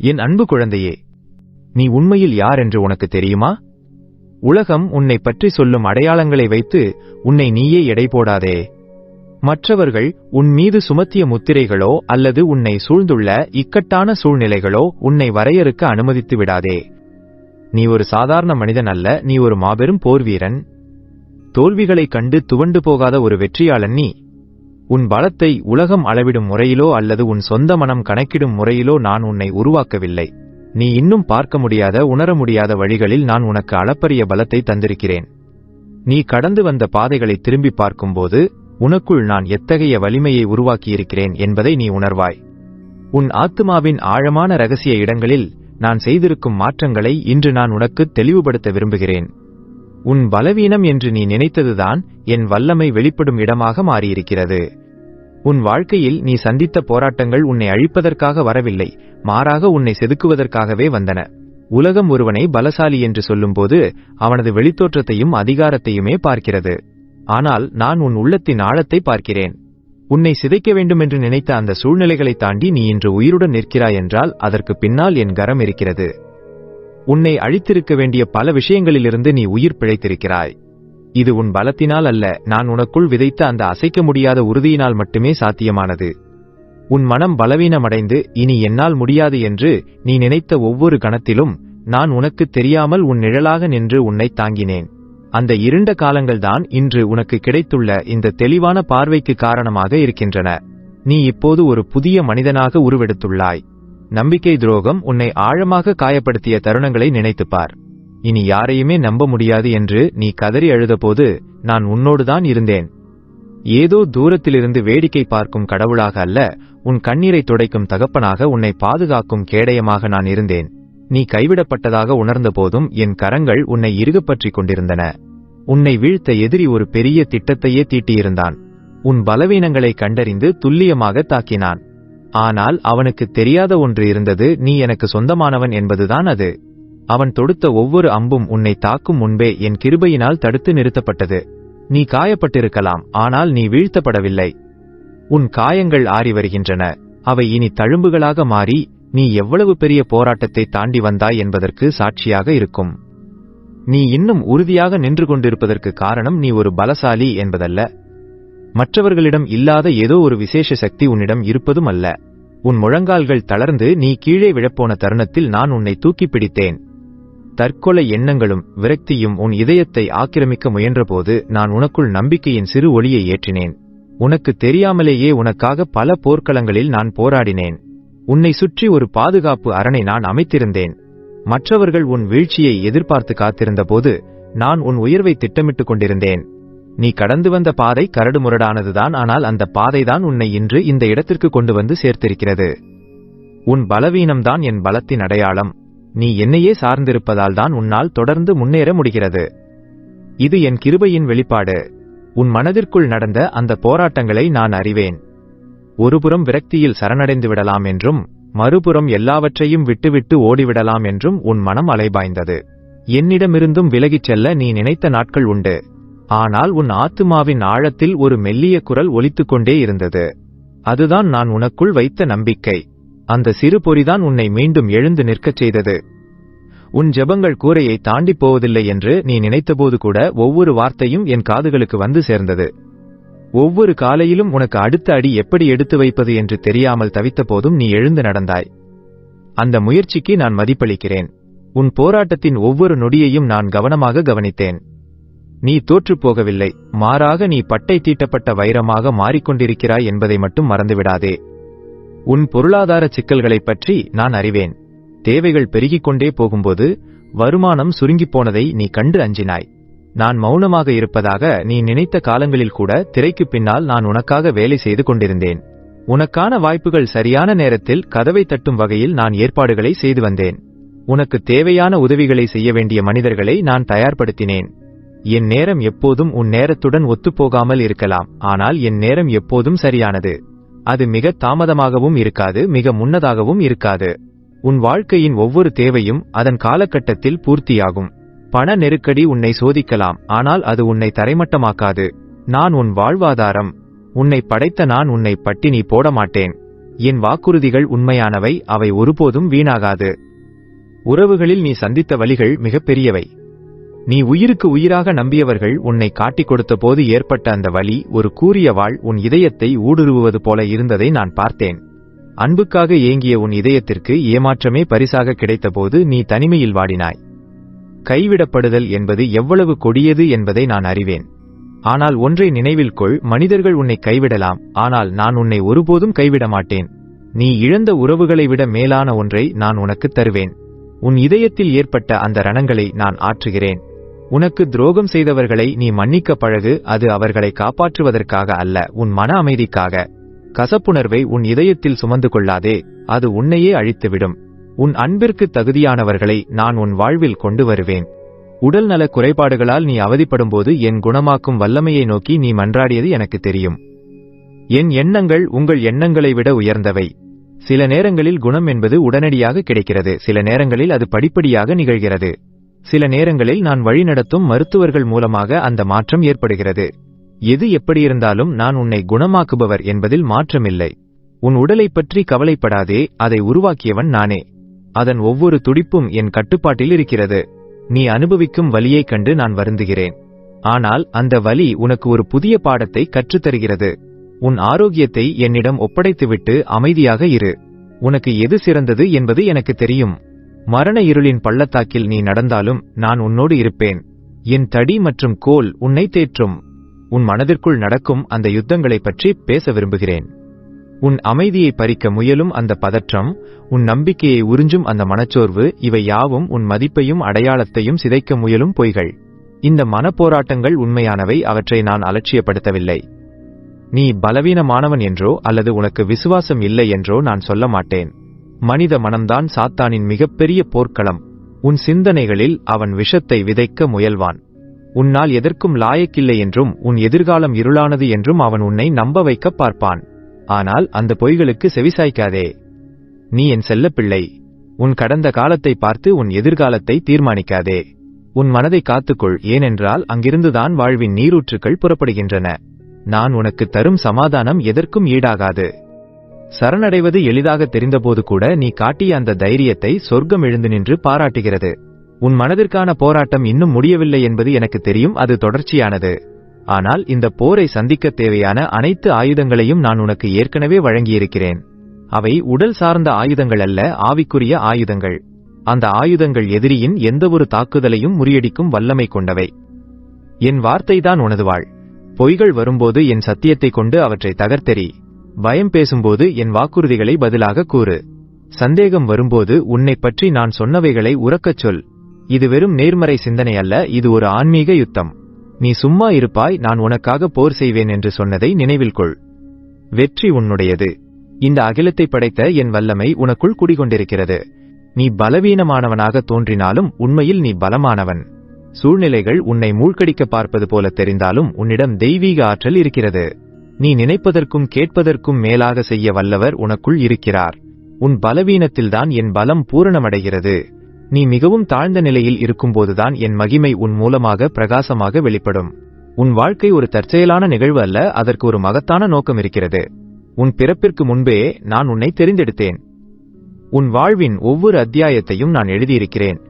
என் அன்பு குழந்தையே, நீ உண்மையில் யார் என்று உனக்கு தெரியுமா? உலகம் உன்னை பற்றி சொல்லும் அடையாளங்களை வைத்து உன்னை நீயே எடை போடாதே. மற்றவர்கள் உன் மீது சுமத்திய முத்திரைகளோ அல்லது உன்னை சூழ்ந்துள்ள இக்கட்டான சூழ்நிலைகளோ உன்னை வரையறுக்க அனுமதித்து விடாதே. நீ ஒரு சாதாரண மனிதன் அல்ல, நீ ஒரு மாபெரும் போர்வீரன். தோல்விகளைக் கண்டு துவண்டு போகாத ஒரு வெற்றியாளன் நீ. உன் பலத்தை உலகம் அளவிடும் முறையிலோ அல்லது உன் சொந்த மனம் கணக்கிடும் முறையிலோ நான் உன்னை உருவாக்கவில்லை. நீ இன்னும் பார்க்க முடியாத, உணர முடியாத வழிகளில் நான் உனக்கு அளப்பரிய பலத்தை தந்திருக்கிறேன். நீ கடந்து வந்த பாதைகளை திரும்பி பார்க்கும்போது உனக்குள் நான் எத்தகைய வலிமையை உருவாக்கியிருக்கிறேன் என்பதை நீ உணர்வாய். உன் ஆத்துமாவின் ஆழமான இரகசிய இடங்களில் நான் செய்திருக்கும் மாற்றங்களை இன்று நான் உனக்கு தெளிவுபடுத்த விரும்புகிறேன். உன் பலவீனம் என்று நீ நினைத்ததுதான் என் வல்லமை வெளிப்படும் இடமாக மாறியிருக்கிறது. உன் வாழ்க்கையில் நீ சந்தித்த போராட்டங்கள் உன்னை அழிப்பதற்காக வரவில்லை, மாறாக உன்னை செதுக்குவதற்காகவே வந்தன. உலகம் ஒருவனை பலசாலி என்று சொல்லும்போது அவனது வெளித்தோற்றத்தையும் அதிகாரத்தையுமே பார்க்கிறது. ஆனால் நான் உன் உள்ளத்தின் ஆழத்தை பார்க்கிறேன். உன்னை சிதைக்க வேண்டுமென்று நினைத்த அந்த சூழ்நிலைகளை தாண்டி நீ இன்று உயிருடன் நிற்கிறாய் என்றால் அதற்கு பின்னால் என் கரம் இருக்கிறது. உன்னை அழித்திருக்க வேண்டிய பல விஷயங்களிலிருந்து நீ உயிர் பிழைத்திருக்கிறாய். இது உன் பலத்தினால் அல்ல, நான் உனக்குள் விதைத்த அந்த அசைக்க முடியாத உறுதியினால் மட்டுமே சாத்தியமானது. உன் மனம் பலவீனமடைந்து இனி என்னால் முடியாது என்று நீ நினைத்த ஒவ்வொரு கணத்திலும் நான் உனக்கு தெரியாமல் உன் நிழலாக நின்று உன்னை தாங்கினேன். அந்த இருண்ட காலங்கள்தான் இன்று உனக்கு கிடைத்துள்ள இந்த தெளிவான பார்வைக்கு காரணமாக இருக்கின்றன. நீ இப்போது ஒரு புதிய மனிதனாக உருவெடுத்துள்ளாய். நம்பிக்கை துரோகம் உன்னை ஆழமாக காயப்படுத்திய தருணங்களை நினைத்துப்பார். இனி யாரையுமே நம்ப முடியாது என்று நீ கதறி அழுதபோது நான் உன்னோடுதான் இருந்தேன். ஏதோ தூரத்திலிருந்து வேடிக்கை பார்க்கும் கடவுளாக அல்ல, உன் கண்ணீரை துடைக்கும் தகப்பனாக, உன்னை பாதுகாக்கும் கேடயமாக நான் இருந்தேன். நீ கைவிடப்பட்டதாக உணர்ந்த போதும் என் கரங்கள் உன்னை இறுகப்பற்றிக் கொண்டிருந்தன. உன்னை வீழ்த்த எதிரி ஒரு பெரிய திட்டத்தையே தீட்டியிருந்தான். உன் பலவீனங்களை கண்டறிந்து துல்லியமாக தாக்கினான். ஆனால் அவனுக்கு தெரியாத ஒன்று இருந்தது, நீ எனக்கு சொந்தமானவன் என்பதுதான் அது. அவன் தொடுத்த ஒவ்வொரு அம்பும் உன்னை தாக்கும் முன்பே என் கிருபையினால் தடுத்து நிறுத்தப்பட்டது. நீ காயப்பட்டிருக்கலாம், ஆனால் நீ வீழ்த்தப்படவில்லை. உன் காயங்கள் ஆறி வருகின்றன. அவை இனி தழும்புகளாக மாறி நீ எவ்வளவு பெரிய போராட்டத்தை தாண்டி வந்தாய் என்பதற்கு சாட்சியாக இருக்கும். நீ இன்னும் உறுதியாக நின்று கொண்டிருப்பதற்கு காரணம் நீ ஒரு பலசாலி என்பதல்ல, மற்றவர்களிடம் இல்லாத ஏதோ ஒரு விசேஷ சக்தி உன்னிடம் இருப்பதும் அல்ல. உன் முழங்கால்கள் தளர்ந்து நீ கீழே விழப்போன தருணத்தில் நான் உன்னை தூக்கி பிடித்தேன். தற்கொலை எண்ணங்களும் விரக்தியும் உன் இதயத்தை ஆக்கிரமிக்க முயன்றபோது நான் உனக்குள் நம்பிக்கையின் சிறு ஒளியை ஏற்றினேன். உனக்கு தெரியாமலேயே உனக்காக பல போர்க்களங்களில் நான் போராடினேன். உன்னை சுற்றி ஒரு பாதுகாப்பு அரணை நான் அமைத்திருந்தேன். மற்றவர்கள் உன் வீழ்ச்சியை எதிர்பார்த்து காத்திருந்த போது நான் உன் உயர்வை திட்டமிட்டுக் கொண்டிருந்தேன். நீ கடந்து வந்த பாதை கரடுமுரடானதுதான், ஆனால் அந்த பாதைதான் உன்னை இன்று இந்த இடத்திற்கு கொண்டு வந்து சேர்த்திருக்கிறது. உன் பலவீனம்தான் என் பலத்தின் அடையாளம். நீ என்னையே சார்ந்திருப்பதால் தான் உன்னால் தொடர்ந்து முன்னேற முடிகிறது. இது என் கிருபையின் வெளிப்பாடு. உன் மனதிற்குள் நடந்த அந்த போராட்டங்களை நான் அறிவேன். ஒருபுறம் விரக்தியில் சரணடைந்து விடலாம் என்றும் மறுபுறம் எல்லாவற்றையும் விட்டுவிட்டு ஓடிவிடலாம் என்றும் உன் மனம் அலைபாய்ந்தது. என்னிடமிருந்தும் விலகிச் செல்ல நீ நினைத்த நாட்கள் உண்டு. ஆனால் உன் ஆத்துமாவின் ஆழத்தில் ஒரு மெல்லிய குரல் ஒலித்துக் கொண்டே இருந்தது. அதுதான் நான் உனக்குள் வைத்த நம்பிக்கை. அந்த சிறு பொறிதான் உன்னை மீண்டும் எழுந்து நிற்கச் செய்தது. உன் ஜெபங்கள் கூரையை தாண்டி போவதில்லை என்று நீ நினைத்தபோது கூட ஒவ்வொரு வார்த்தையும் என் காதுகளுக்கு வந்து சேர்ந்தது. ஒவ்வொரு காலையிலும் உனக்கு அடுத்த அடி எப்படி எடுத்து வைப்பது என்று தெரியாமல் தவித்த போதும் நீ எழுந்து நடந்தாய். அந்த முயற்சிக்கு நான் மதிப்பளிக்கிறேன். உன் போராட்டத்தின் ஒவ்வொரு நொடியையும் நான் கவனமாக கவனித்தேன். நீ தோற்றுப் போகவில்லை, மாறாக நீ பட்டை தீட்டப்பட்ட வைரமாக மாறிக்கொண்டிருக்கிறாய் என்பதை மட்டும் மறந்துவிடாதே. உன் பொருளாதார சிக்கல்களைப் பற்றி நான் அறிவேன். தேவைகள் பெருகிக் கொண்டே போகும்போது வருமானம் சுருங்கிப் போனதை நீ கண்டு அஞ்சினாய். நான் மௌனமாக இருப்பதாக நீ நினைத்த காலங்களில் கூட திரைக்குப் பின்னால் நான் உனக்காக வேலை செய்து கொண்டிருந்தேன். உனக்கான வாய்ப்புகள் சரியான நேரத்தில் கதவை தட்டும் வகையில் நான் ஏற்பாடுகளை செய்து வந்தேன். உனக்கு தேவையான உதவிகளை செய்ய வேண்டிய மனிதர்களை நான் தயார்படுத்தினேன். என் நேரம் எப்போதும் உன் நேரத்துடன் ஒத்துப்போகாமல் இருக்கலாம், ஆனால் என் நேரம் எப்போதும் சரியானது. அது மிக தாமதமாகவும் இருக்காது, மிக முன்னதாகவும் இருக்காது. உன் வாழ்க்கையின் ஒவ்வொரு தேவையும் அதன் காலகட்டத்தில் பூர்த்தியாகும். பண நெருக்கடி உன்னை சோதிக்கலாம், ஆனால் அது உன்னை தரைமட்டமாக்காது. நான் உன் வாழ்வாதாரம். உன்னை படைத்த நான் உன்னை பட்டினி போட மாட்டேன். என் வாக்குறுதிகள் உண்மையானவை, அவை ஒருபோதும் வீணாகாது. உறவுகளில் நீ சந்தித்த வலிகள் மிகப்பெரியவை. நீ உயிருக்கு உயிராக நம்பியவர்கள் உன்னை காட்டிக் கொடுத்த போது ஏற்பட்ட அந்த வலி ஒரு கூரிய வாள் உன் இதயத்தை ஊடுருவுவது போல இருந்ததை நான் பார்த்தேன். அன்புக்காக ஏங்கிய உன் இதயத்திற்கு ஏமாற்றமே பரிசாக கிடைத்தபோது நீ தனிமையில் வாடினாய். கைவிடப்படுதல் என்பது எவ்வளவு கொடியது என்பதை நான் அறிவேன். ஆனால் ஒன்றை நினைவில் கொள், மனிதர்கள் உன்னை கைவிடலாம், ஆனால் நான் உன்னை ஒருபோதும் கைவிட மாட்டேன். நீ இழந்த உறவுகளை விட மேலான ஒன்றை நான் உனக்கு தருவேன். உன் இதயத்தில் ஏற்பட்ட அந்த ரணங்களை நான் ஆற்றுகிறேன். உனக்கு துரோகம் செய்தவர்களை நீ மன்னிக்க பழகு. அது அவர்களை காப்பாற்றுவதற்காக அல்ல, உன் மன அமைதிக்காக. கசப்புணர்வை உன் இதயத்தில் சுமந்து கொள்ளாதே, அது உன்னையே அழித்துவிடும். உன் அன்பிற்கு தகுதியானவர்களை நான் உன் வாழ்வில் கொண்டு வருவேன். உடல் நல குறைபாடுகளால் நீ அவதிப்படும்போது என் குணமாக்கும் வல்லமையை நோக்கி நீ மன்றாடியது எனக்கு தெரியும். என் எண்ணங்கள் உங்கள் எண்ணங்களை விட உயர்ந்தவை. சில நேரங்களில் குணம் என்பது உடனடியாக கிடைக்கிறது, சில நேரங்களில் அது படிப்படியாக நிகழ்கிறது. சில நேரங்களில் நான் வழிநடத்தும் மருத்துவர்கள் மூலமாக அந்த மாற்றம் ஏற்படுகிறது. எது எப்படியிருந்தாலும் நான் உன்னை குணமாக்குபவர் என்பதில் மாற்றமில்லை. உன் உடலை பற்றி கவலைப்படாதே, அதை உருவாக்கியவன் நானே. அதன் ஒவ்வொரு துடிப்பும் என் கட்டுப்பாட்டில் இருக்கிறது. நீ அனுபவிக்கும் வலியைக் கண்டு நான் வருந்துகிறேன். ஆனால் அந்த வலி உனக்கு ஒரு புதிய பாடத்தை கற்றுத்தருகிறது. உன் ஆரோக்கியத்தை என்னிடம் ஒப்படைத்துவிட்டு அமைதியாக இரு. உனக்கு எது சிறந்தது என்பது எனக்கு தெரியும். மரண இருளின் பள்ளத்தாக்கில் நீ நடந்தாலும் நான் உன்னோடு இருப்பேன். என் தடி மற்றும் கோல் உன்னை தேற்றும். உன் மனதிற்குள் நடக்கும் அந்த யுத்தங்களைப் பற்றி பேச விரும்புகிறேன். உன் அமைதியை பறிக்க முயலும் அந்த பதற்றம், உன் நம்பிக்கையை உறிஞ்சும் அந்த மனச்சோர்வு, இவை யாவும் உன் மதிப்பையும் அடையாளத்தையும் சிதைக்க முயலும் பொய்கள். இந்த மனப்போராட்டங்கள் உண்மையானவை, அவற்றை நான் அலட்சியப்படுத்தவில்லை. நீ பலவீனமானவன் என்றோ அல்லது உனக்கு விசுவாசம் இல்லை என்றோ நான் சொல்ல மாட்டேன். மனித மனம்தான் சாத்தானின் மிகப்பெரிய போர்க்களம். உன் சிந்தனைகளில் அவன் விஷத்தை விதைக்க முயல்வான். உன்னால் எதற்கும் லாயக்கில்லை என்றும் உன் எதிர்காலம் இருளானது என்றும் அவன் உன்னை நம்ப வைக்க பார்ப்பான். ஆனால் அந்த பொய்களுக்கு செவிசாய்க்காதே. நீ என் செல்லப்பிள்ளை. உன் கடந்த காலத்தை பார்த்து உன் எதிர்காலத்தை தீர்மானிக்காதே. உன் மனதை காத்துக்கொள், ஏனென்றால் அங்கிருந்துதான் வாழ்வின் நீரூற்றுக்கள் புறப்படுகின்றன. நான் உனக்கு தரும் சமாதானம் எதற்கும் ஈடாகாது. சரணடைவது எளிதாக தெரிந்தபோது கூட நீ காட்டிய அந்த தைரியத்தை சொர்க்கம் எழுந்து நின்று பாராட்டுகிறது. உன் மனதிற்கான போராட்டம் இன்னும் முடியவில்லை என்பது எனக்கு தெரியும், அது தொடர்ச்சியானது. ஆனால் இந்த போரை சந்திக்க தேவையான அனைத்து ஆயுதங்களையும் நான் உனக்கு ஏற்கனவே வழங்கியிருக்கிறேன். அவை உடல் சார்ந்த ஆயுதங்கள் அல்ல, ஆவிக்குரிய ஆயுதங்கள். அந்த ஆயுதங்கள் எதிரியின் எந்தவொரு தாக்குதலையும் முறியடிக்கும் வல்லமை கொண்டவை. என் வார்த்தைதான் உனது வாழ். பொய்கள் வரும்போது என் சத்தியத்தை கொண்டு அவற்றை தகர்த்தெறி. பயம் பேசும்போது என் வாக்குறுதிகளை பதிலாக கூறு. சந்தேகம் வரும்போது உன்னை பற்றி நான் சொன்னவைகளை உரக்கச் சொல். இது வெறும் நேர்மறை சிந்தனை அல்ல, இது ஒரு ஆன்மீக யுத்தம். நீ சும்மா இருப்பாய், நான் உனக்காக போர் செய்வேன் என்று சொன்னதை நினைவில் கொள். வெற்றி உன்னுடையது. இந்த அகிலத்தை படைத்த என் வல்லமை உனக்குள் குடிகொண்டிருக்கிறது. நீ பலவீனமானவனாக தோன்றினாலும் உண்மையில் நீ பலமானவன். சூழ்நிலைகள் உன்னை மூழ்கடிக்க பார்ப்பது போல தெரிந்தாலும் உன்னிடம் தெய்வீக ஆற்றல் இருக்கிறது. நீ நினைப்பதற்கும் கேட்பதற்கும் மேலாக செய்ய வல்லவர் உனக்குள் இருக்கிறார். உன் பலவீனத்தில்தான் என் பலம் பூரணமடைகிறது. நீ மிகவும் தாழ்ந்த நிலையில் இருக்கும்போதுதான் என் மகிமை உன் மூலமாக பிரகாசமாக வெளிப்படும். உன் வாழ்க்கை ஒரு தற்செயலான நிகழ்வு அல்ல, அதற்கு ஒரு மகத்தான நோக்கம் இருக்கிறது. உன் பிறப்பிற்கு முன்பே நான் உன்னை தெரிந்தெடுத்தேன். உன் வாழ்வின் ஒவ்வொரு அத்தியாயத்தையும் நான் எழுதியிருக்கிறேன்.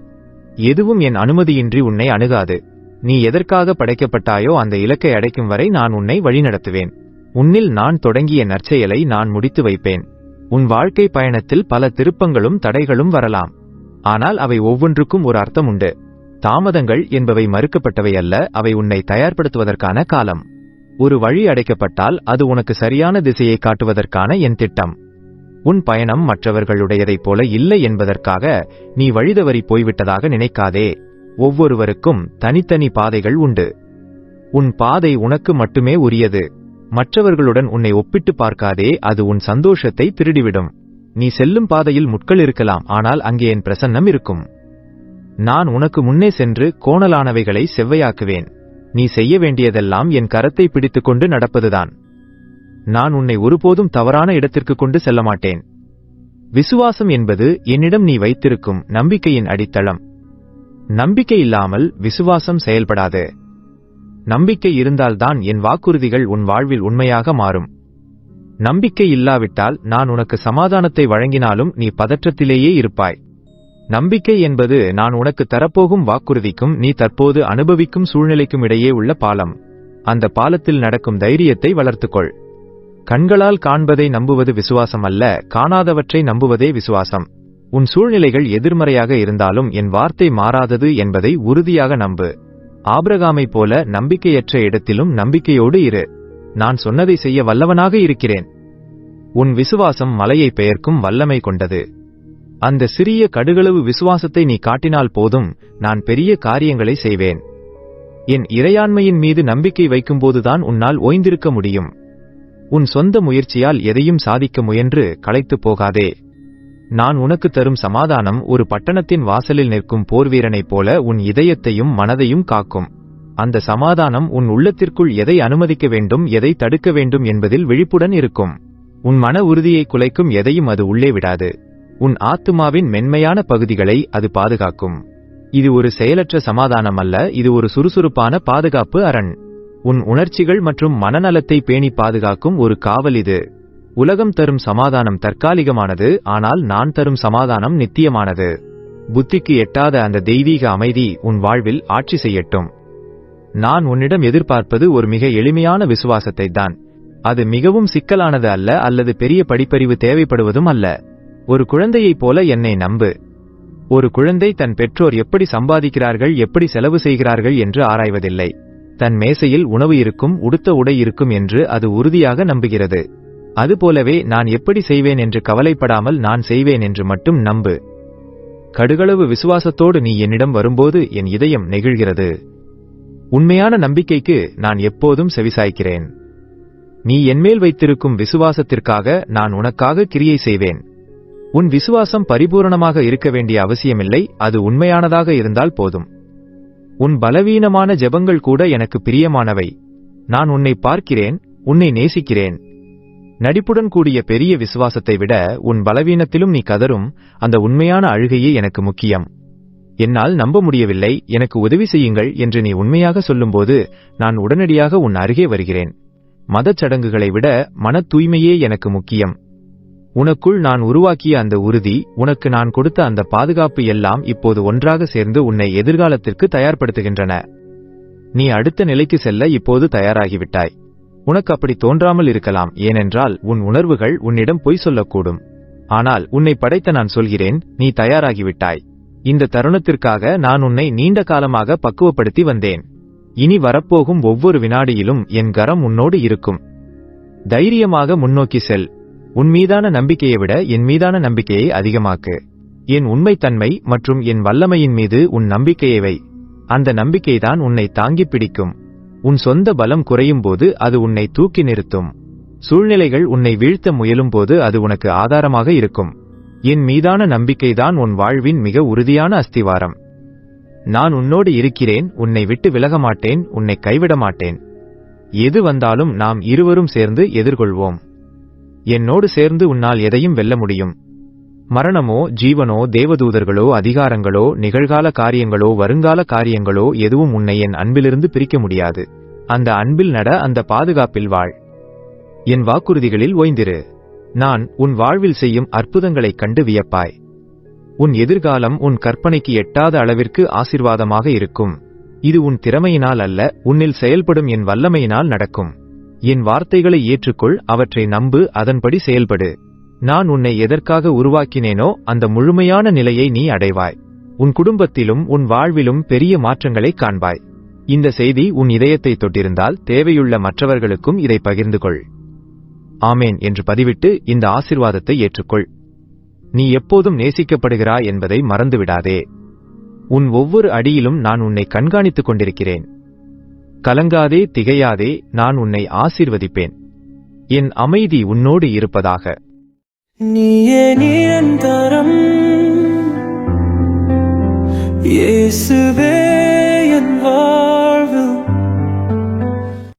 எதுவும் என் அனுமதியின்றி உன்னை அணுகாது. நீ எதற்காக படைக்கப்பட்டாயோ அந்த இலக்கை அடைக்கும் வரை நான் உன்னை வழிநடத்துவேன். உன்னில் நான் தொடங்கிய நற்செயலை நான் முடித்து வைப்பேன். உன் வாழ்க்கை பயணத்தில் பல திருப்பங்களும் தடைகளும் வரலாம். ஆனால் அவை ஒவ்வொன்றுக்கும் ஒரு அர்த்தம் உண்டு. தாமதங்கள் என்பவை மறுக்கப்பட்டவை அல்ல, அவை உன்னை தயார்படுத்துவதற்கான காலம். ஒரு வழி அடைக்கப்பட்டால் அது உனக்கு சரியான திசையை காட்டுவதற்கான என் திட்டம். உன் பயணம் மற்றவர்களுடையதைப் போல இல்லை என்பதற்காக நீ வழிதவறி போய்விட்டதாக நினைக்காதே. ஒவ்வொருவருக்கும் தனித்தனி பாதைகள் உண்டு. உன் பாதை உனக்கு மட்டுமே உரியது. மற்றவர்களுடன் உன்னை ஒப்பிட்டு பார்க்காதே, அது உன் சந்தோஷத்தை திருடிவிடும். நீ செல்லும் பாதையில் முட்கள் இருக்கலாம், ஆனால் அங்கே என் பிரசன்னம் இருக்கும். நான் உனக்கு முன்னே சென்று கோணலானவைகளை செவ்வையாக்குவேன். நீ செய்ய வேண்டியதெல்லாம் என் கரத்தை பிடித்துக்கொண்டு நடப்பதுதான். நான் உன்னை ஒருபோதும் தவறான இடத்திற்கு கொண்டு செல்ல மாட்டேன். விசுவாசம் என்பது என்னிடம் நீ வைத்திருக்கும் நம்பிக்கையின் அடித்தளம். நம்பிக்கை இல்லாமல் விசுவாசம் செயல்படாது. நம்பிக்கை இருந்தால்தான் என் வாக்குறுதிகள் உன் வாழ்வில் உண்மையாக மாறும். நம்பிக்கை இல்லாவிட்டால் நான் உனக்கு சமாதானத்தை வழங்கினாலும் நீ பதற்றத்திலேயே இருப்பாய். நம்பிக்கை என்பது நான் உனக்கு தரப்போகும் வாக்குறுதிக்கும் நீ தற்போது அனுபவிக்கும் சூழ்நிலைக்கும் இடையே உள்ள பாலம். அந்த பாலத்தில் நடக்கும் தைரியத்தை வளர்த்துக்கொள். கண்களால் காண்பதை நம்புவது விசுவாசம் அல்ல, காணாதவற்றை நம்புவதே விசுவாசம். உன் சூழ்நிலைகள் எதிர்மறையாக இருந்தாலும் என் வார்த்தை மாறாதது என்பதை உறுதியாக நம்பு. ஆபிரகாமைப் போல நம்பிக்கையற்ற இடத்திலும் நம்பிக்கையோடு இரு. நான் சொன்னதை செய்ய வல்லவனாக இருக்கிறேன். உன் விசுவாசம் மலையை பெயர்க்கும் வல்லமை கொண்டது. அந்த சிறிய கடுகளவு விசுவாசத்தை நீ காட்டினால் போதும், நான் பெரிய காரியங்களை செய்வேன். என் இறையாண்மையின் மீது நம்பிக்கை வைக்கும்போதுதான் உன்னால் ஓய்ந்திருக்க முடியும். உன் சொந்த முயற்சியால் எதையும் சாதிக்க முயன்று களைத்துப் போகாதே. நான் உனக்கு தரும் சமாதானம் ஒரு பட்டணத்தின் வாசலில் நிற்கும் போர்வீரனைப் போல உன் இதயத்தையும் மனதையும் காக்கும். அந்த சமாதானம் உன் உள்ளத்திற்குள் எதை அனுமதிக்க வேண்டும், எதை தடுக்க வேண்டும் என்பதில் விழிப்புடன் இருக்கும். உன் மன உறுதியை குலைக்கும் எதையும் அது உள்ளே விடாது. உன் ஆத்துமாவின் மென்மையான பகுதிகளை அது பாதுகாக்கும். இது ஒரு செயலற்ற சமாதானம் அல்ல, இது ஒரு சுறுசுறுப்பான பாதுகாப்பு அரண். உன் உணர்ச்சிகள் மற்றும் மனநலத்தை பேணி பாதுகாக்கும் ஒரு காவல் இது. உலகம் தரும் சமாதானம் தற்காலிகமானது, ஆனால் நான் தரும் சமாதானம் நித்தியமானது. புத்திக்கு எட்டாத அந்த தெய்வீக அமைதி உன் வாழ்வில் ஆட்சி செய்யட்டும். நான் உன்னிடம் எதிர்பார்ப்பது ஒரு மிக எளிமையான விசுவாசத்தை தான். அது மிகவும் சிக்கலானது அல்ல, அல்லது பெரிய படிப்பறிவு தேவைப்படுவதும் அல்ல. ஒரு குழந்தையைப் போல என்னை நம்பு. ஒரு குழந்தை தன் பெற்றோர் எப்படி சம்பாதிக்கிறார்கள், எப்படி செலவு செய்கிறார்கள் என்று ஆராய்வதில்லை. தன் மேசையில் உணவு இருக்கும், உடுத்த உடை இருக்கும் என்று அது உறுதியாக நம்புகிறது. அதுபோலவே நான் எப்படி செய்வேன் என்று கவலைப்படாமல் நான் செய்வேன் என்று மட்டும் நம்பு. கடுகளவு விசுவாசத்தோடு நீ என்னிடம் வரும்போது என் இதயம் நெகிழ்கிறது. உண்மையான நம்பிக்கைக்கு நான் எப்போதும் செவிசாய்க்கிறேன். நீ என்மேல் வைத்திருக்கும் விசுவாசத்திற்காக நான் உனக்காக கிரியை செய்வேன். உன் விசுவாசம் பரிபூரணமாக இருக்க வேண்டிய அவசியமில்லை, அது உண்மையானதாக இருந்தால் போதும். உன் பலவீனமான ஜெபங்கள் கூட எனக்கு பிரியமானவை. நான் உன்னை பார்க்கிறேன், உன்னை நேசிக்கிறேன். நடிப்புடன் கூடிய பெரிய விசுவாசத்தை விட உன் பலவீனத்திலும் நீ கதரும் அந்த உண்மையான அழுகையே எனக்கு முக்கியம். என்னால் நம்ப முடியவில்லை, எனக்கு உதவி செய்யுங்கள் என்று நீ உண்மையாக சொல்லும்போது நான் உடனடியாக உன் அருகே வருகிறேன். மதச் சடங்குகளை விட மன தூய்மையே எனக்கு முக்கியம். உனக்குள் நான் உருவாக்கிய அந்த உறுதி, உனக்கு நான் கொடுத்த அந்த பாதுகாப்பு எல்லாம் இப்போது ஒன்றாக சேர்ந்து உன்னை எதிர்காலத்திற்கு தயார்படுத்துகின்றன. நீ அடுத்த நிலைக்கு செல்ல இப்போது தயாராகிவிட்டாய். உனக்கு அப்படி தோன்றாமல் இருக்கலாம், ஏனென்றால் உன் உணர்வுகள் உன்னிடம் பொய் சொல்லக்கூடும். ஆனால் உன்னை படைத்த நான் சொல்கிறேன், நீ தயாராகிவிட்டாய். இந்த தருணத்திற்காக நான் உன்னை நீண்ட காலமாக பக்குவப்படுத்தி வந்தேன். இனி வரப்போகும் ஒவ்வொரு வினாடியிலும் என் கரம் உன்னோடு இருக்கும். தைரியமாக முன்னோக்கி செல். உன் மீதான நம்பிக்கையை விட என் மீதான நம்பிக்கையை அதிகமாக்கு. என் உண்மைத்தன்மை மற்றும் என் வல்லமையின் மீது உன் நம்பிக்கையை வை. அந்த நம்பிக்கைதான் உன்னை தாங்கிப் பிடிக்கும். உன் சொந்த பலம் குறையும் போது அது உன்னை தூக்கி நிறுத்தும். சூழ்நிலைகள் உன்னை வீழ்த்த முயலும் போது அது உனக்கு ஆதாரமாக இருக்கும். என் மீதான நம்பிக்கைதான் உன் வாழ்வின் மிக உறுதியான அஸ்திவாரம். நான் உன்னோடு இருக்கிறேன், உன்னை விட்டு விலக மாட்டேன், உன்னை கைவிட மாட்டேன். எது வந்தாலும் நாம் இருவரும் சேர்ந்து எதிர்கொள்வோம். என்னோடு சேர்ந்து உன்னால் எதையும் வெல்ல முடியும். மரணமோ ஜீவனோ தேவதூதர்களோ அதிகாரங்களோ நிகழ்கால காரியங்களோ வருங்கால காரியங்களோ எதுவும் உன்னை என் அன்பிலிருந்து பிரிக்க முடியாது. அந்த அன்பில் நட, அந்த பாதுகாப்பில் வாழ். என் வாக்குறுதிகளில் ஓய்ந்திரு. நான் உன் வாழ்வில் செய்யும் அற்புதங்களைக் கண்டு வியப்பாய். உன் எதிர்காலம் உன் கற்பனைக்கு எட்டாத அளவிற்கு ஆசீர்வாதமாக இருக்கும். இது உன் திறமையினால் அல்ல, உன்னில் செயல்படும் என் வல்லமையினால் நடக்கும். என் வார்த்தைகளை ஏற்றுக்கொள், அவற்றை நம்பு, அதன்படி செயல்படு. நான் உன்னை எதற்காக உருவாக்கினேனோ அந்த முழுமையான நிலையை நீ அடைவாய். உன் குடும்பத்திலும் உன் வாழ்விலும் பெரிய மாற்றங்களை காண்பாய். இந்த செய்தி உன் இதயத்தை தொட்டிருந்தால் தேவையுள்ள மற்றவர்களுக்கும் இதை பகிர்ந்து கொள். ஆமேன் என்று பதிவிட்டு இந்த ஆசீர்வாதத்தை ஏற்றுக்கொள். நீ எப்போதும் நேசிக்கப்படுகிறாய் என்பதை மறந்துவிடாதே. உன் ஒவ்வொரு அடியிலும் நான் உன்னை கண்காணித்துக் கொண்டிருக்கிறேன். கலங்காதே, திகையாதே, நான் உன்னை ஆசீர்வதிப்பேன். என் அமைதி உன்னோடு இருப்பதாக. நீயே நிரந்தரம், இயேசுவே என் வாழ்